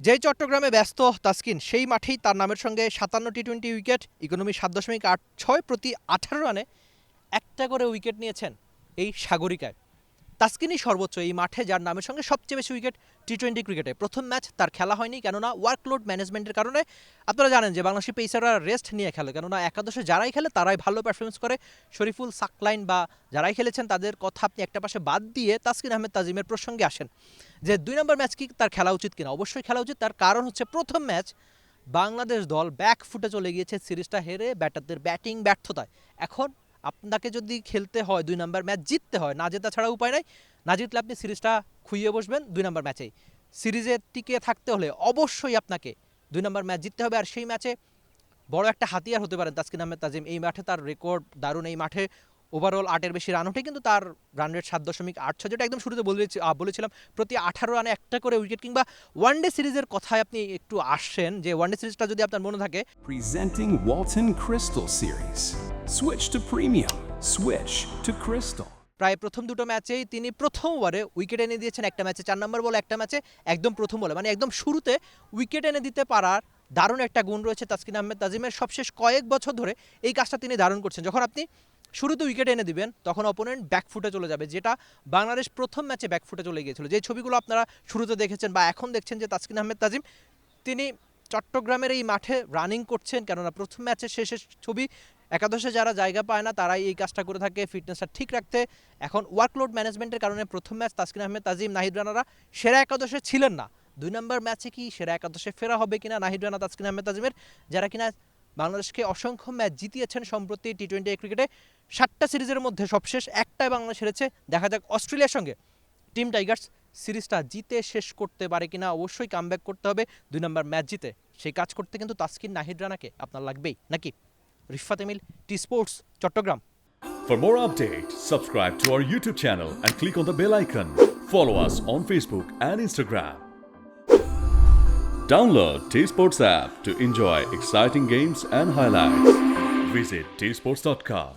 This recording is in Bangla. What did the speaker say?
যেই চট্টগ্রামে ব্যস্ত তাসকিন, সেই মাঠেই তার নামের সঙ্গে ৫৭ টি-২০ উইকেট, ইকোনমি ৭.৮৬ প্রতি ১৮ রানে একটা করে উইকেট নিয়েছেন এই সাগরিকায়। তাসকিনই সর্বোচ্চ এই মাঠে যার নামের সঙ্গে সবচেয়ে বেশি উইকেট টি-20 ক্রিকেটে। প্রথম ম্যাচ তার খেলা হয়নি, কেননা ওয়ার্কলোড ম্যানেজমেন্টের কারণে। আপনারা জানেন যে বাংলাদেশি পেসাররা রেস্ট নিয়ে খেলে, কেননা একাদশে যারাই খেলে তারাই ভালো পারফরমেন্স করে। শরীফুল, সাকলাইন বা যারাই খেলেছেন তাদের কথা আপনি একটা পাশে বাদ দিয়ে তাসকিন আহমেদ তাজিমের প্রসঙ্গে আসেন যে ২ নম্বর ম্যাচ কি তার খেলা উচিত কিনা। অবশ্যই খেলা উচিত। তার কারণ হচ্ছে প্রথম ম্যাচ বাংলাদেশ দল ব্যাক ফুটে চলে গিয়েছে সিরিজটা হেরে ব্যাটারদের ব্যাটিং ব্যর্থতায়। এখন আপনাকে যদি খেলতে হয় ২ নম্বর ম্যাচ জিততে হয়, না জেতা ছাড়া উপায় নাই। না জিতলে আপনি সিরিজটা খুইয়ে বসবেন ২ নম্বর ম্যাচেই। সিরিজে টিকে থাকতে হলে অবশ্যই আপনাকে ২ নম্বর ম্যাচ জিততে হবে। আর সেই ম্যাচে বড় একটা হাতিয়ার হতে পারেন তাসকিন আহমেদ তাজিম। এই মাঠে তার রেকর্ড দারুণ। এই মাঠে ওভারঅল ৮-এর বেশি রান ওঠে, কিন্তু তার রান রেট ৭.৮৬, যেটা একদম শুরুতে বলেছিলাম। প্রতি ১৮ রানে একটা করে উইকেট। কিংবা ওয়ানডে সিরিজের কথায় আপনি একটু আসছেন, যে ওয়ানডে সিরিজটা যদি আপনার মনে থাকে, Presenting Walton Crystal Series. Switch to premium. Switch to Crystal. প্রায় প্রথম দুটো ম্যাচেই তিনি প্রথম ওভারে উইকেট এনে দিয়েছেন। একটা ম্যাচে ৪ নম্বর বলে, একটা ম্যাচে একদম প্রথম বলে, মানে একদম শুরুতে উইকেট এনে দিতে পারার দারুণ একটা গুণ রয়েছে তাসকিন আহমেদ তাজিমের। সবশেষ কয়েক বছর ধরে এই কাজটা তিনি দারুণ করছেন। যখন আপনি শুরুতে উইকেট এনে দিবেন তখন অপোনেন্ট ব্যাকফুটে চলে যাবে, যেটা বাংলাদেশ প্রথম ম্যাচে ব্যাকফুটে চলে গিয়েছিল। যে ছবিগুলো আপনারা শুরুতে দেখেছেন বা এখন দেখছেন, যে তাসকিন আহমেদ তাজিম তিনি চট্টগ্রামের এই মাঠে রানিং করছেন, কেননা প্রথম ম্যাচের শেষের ছবি। একাদশে যারা জায়গা পায় না তারাই এই কাজটা করে থাকে ফিটনেসটা ঠিক রাখতে। এখন ওয়ার্কলোড ম্যানেজমেন্টের কারণে প্রথম ম্যাচ তাসকিন আহমেদ তাজিম, নাহিদ রানারা সেরা একাদশে ছিলেন না। ২ নম্বর ম্যাচে কি সেরা একাদশে ফেরা হবে কিনা নাহিদ রানা, তাসকিন আহমেদ তাজিমের, যারা কিনা বাংলাদেশকে অসংখ্য ম্যাচ জিতিয়েছেন সম্প্রতি টি-20 ক্রিকেটে। 7টা সিরিজের মধ্যে সবশেষ একটাই বাংলাদেশ হেরেছে। দেখা যাক অস্ট্রেলিয়ার সঙ্গে টিম টাইগার্স সিরিজটা জিতে শেষ করতে পারে কিনা। অবশ্যই কামব্যাক করতে হবে ২ নম্বর ম্যাচ জিতে। সেই কাজ করতে কিন্তু তাসকিন, নাহিদ রানাকে আপনার লাগবেই, নাকি? Rifat Emil, T sports, Chattogram. For more updates, subscribe to our YouTube channel and click on the bell icon. Follow us on Facebook and Instagram. Download T Sports app to enjoy exciting games and highlights. Visit tsports.com.